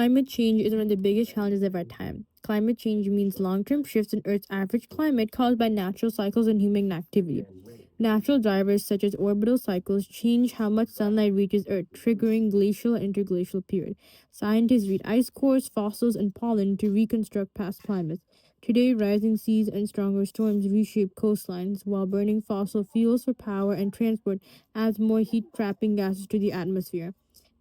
Climate change is one of the biggest challenges of our time. Climate change means long term shifts in Earth's average climate caused by natural cycles and human activity. Natural drivers such as orbital cycles change how much sunlight reaches Earth, triggering glacial and interglacial periods. Scientists read ice cores, fossils, and pollen to reconstruct past climates. Today, rising seas and stronger storms reshape coastlines, while burning fossil fuels for power and transport adds more heat trapping gases to the atmosphere.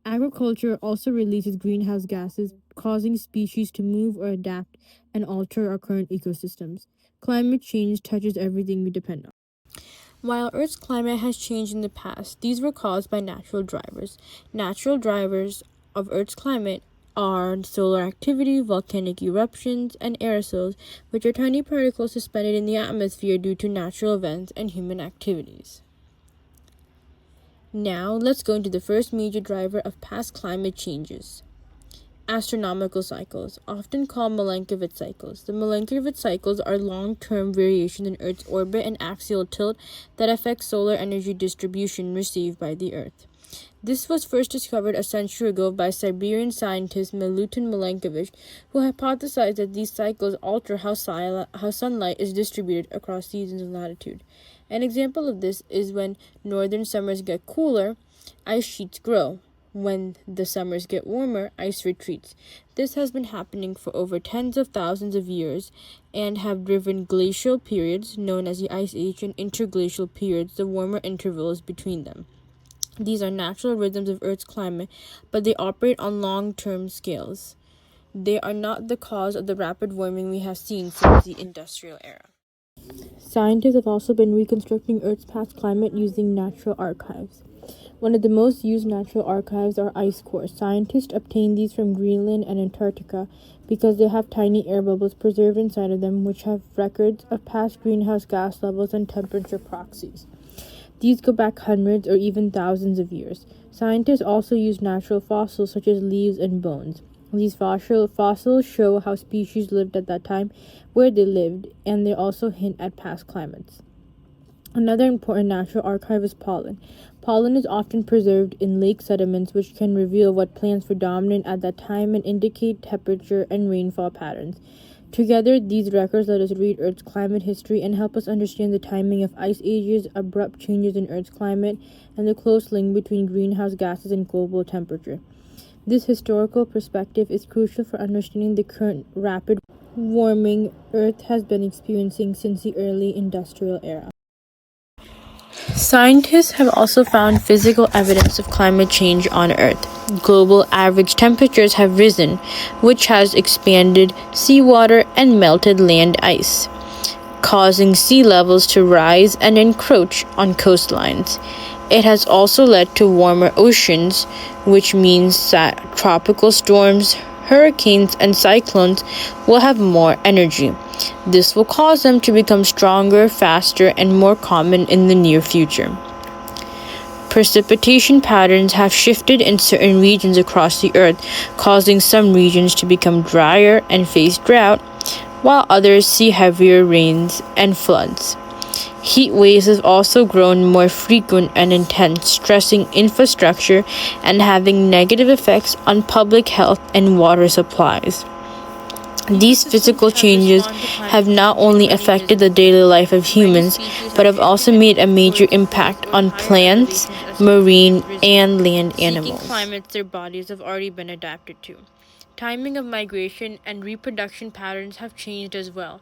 Agriculture also releases greenhouse gases, causing species to move or adapt and alter our current ecosystems. Climate change touches everything we depend on. While Earth's climate has changed in the past, these were caused by natural drivers. Natural drivers of Earth's climate are solar activity, volcanic eruptions, and aerosols, which are tiny particles suspended in the atmosphere due to natural events and human activities. Now, let's go into the first major driver of past climate changes. Astronomical cycles, often called Milankovitch cycles. The Milankovitch cycles are long-term variations in Earth's orbit and axial tilt that affect solar energy distribution received by the Earth. This was first discovered a century ago by Siberian scientist Milutin Milankovitch, who hypothesized that these cycles alter how sunlight is distributed across seasons and latitude. An example of this is when northern summers get cooler, ice sheets grow. When the summers get warmer, ice retreats. This has been happening for over tens of thousands of years and have driven glacial periods, known as the Ice Age, and interglacial periods, the warmer intervals between them. These are natural rhythms of Earth's climate, but they operate on long-term scales. They are not the cause of the rapid warming we have seen since the industrial era. Scientists have also been reconstructing Earth's past climate using natural archives. One of the most used natural archives are ice cores. Scientists obtain these from Greenland and Antarctica because they have tiny air bubbles preserved inside of them, which have records of past greenhouse gas levels and temperature proxies. These go back hundreds or even thousands of years. Scientists also use natural fossils such as leaves and bones. These fossils show how species lived at that time, where they lived, and they also hint at past climates. Another important natural archive is pollen. Pollen is often preserved in lake sediments, which can reveal what plants were dominant at that time and indicate temperature and rainfall patterns. Together, these records let us read Earth's climate history and help us understand the timing of ice ages, abrupt changes in Earth's climate, and the close link between greenhouse gases and global temperature. This historical perspective is crucial for understanding the current rapid warming Earth has been experiencing since the early industrial era. Scientists have also found physical evidence of climate change on Earth. Global average temperatures have risen, which has expanded seawater and melted land ice, causing sea levels to rise and encroach on coastlines. It has also led to warmer oceans, which means that tropical storms, hurricanes, and cyclones will have more energy. This will cause them to become stronger, faster, and more common in the near future. Precipitation patterns have shifted in certain regions across the Earth, causing some regions to become drier and face drought, while others see heavier rains and floods. Heat waves have also grown more frequent and intense, stressing infrastructure and having negative effects on public health and water supplies. These physical changes have not only affected the daily life of humans, but have also made a major impact on plants, marine, and land animals. Seeking climates their bodies have already been adapted to. Timing of migration and reproduction patterns have changed as well.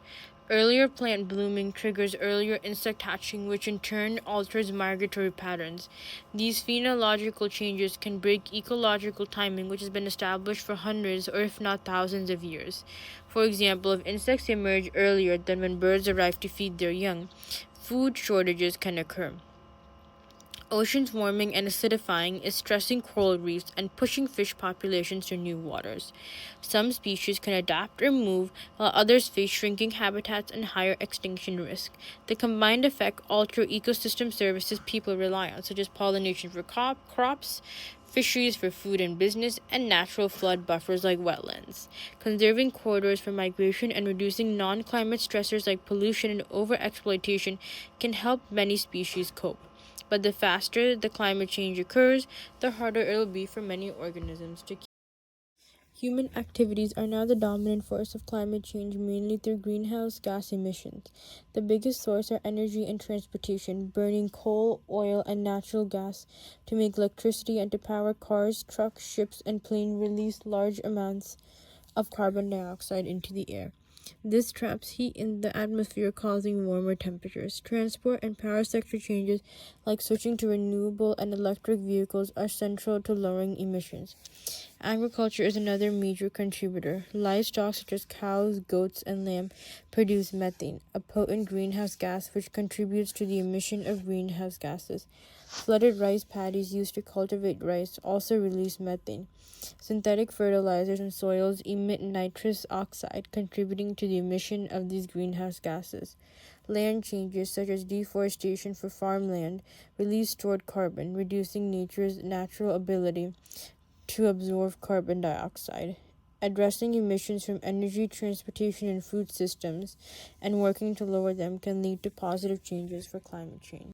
Earlier plant blooming triggers earlier insect hatching, which in turn alters migratory patterns. These phenological changes can break ecological timing, which has been established for hundreds or if not thousands of years. For example, if insects emerge earlier than when birds arrive to feed their young, food shortages can occur. Oceans warming and acidifying is stressing coral reefs and pushing fish populations to new waters. Some species can adapt or move, while others face shrinking habitats and higher extinction risk. The combined effect alter ecosystem services people rely on, such as pollination for crops, fisheries for food and business, and natural flood buffers like wetlands. Conserving corridors for migration and reducing non-climate stressors like pollution and overexploitation can help many species cope. But the faster the climate change occurs, the harder it will be for many organisms to keep. Human activities are now the dominant force of climate change, mainly through greenhouse gas emissions. The biggest source are energy and transportation, burning coal, oil, and natural gas to make electricity and to power cars, trucks, ships, and planes release large amounts of carbon dioxide into the air. This traps heat in the atmosphere, causing warmer temperatures. Transport and power sector changes, like switching to renewable and electric vehicles, are central to lowering emissions. Agriculture is another major contributor. Livestock such as cows, goats, and lamb produce methane, a potent greenhouse gas which contributes to the emission of greenhouse gases. Flooded rice paddies used to cultivate rice also release methane. Synthetic fertilizers in soils emit nitrous oxide, contributing to the emission of these greenhouse gases. Land changes, such as deforestation for farmland, release stored carbon, reducing nature's natural ability to absorb carbon dioxide. Addressing emissions from energy, transportation, and food systems and working to lower them can lead to positive changes for climate change.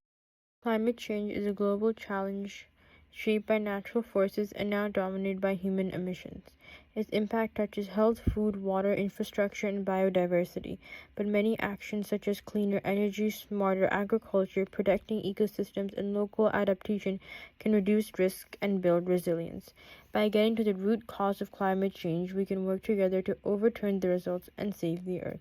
Climate change is a global challenge shaped by natural forces and now dominated by human emissions. Its impact touches health, food, water, infrastructure, and biodiversity, but many actions such as cleaner energy, smarter agriculture, protecting ecosystems, and local adaptation can reduce risk and build resilience. By getting to the root cause of climate change, we can work together to overturn the results and save the earth.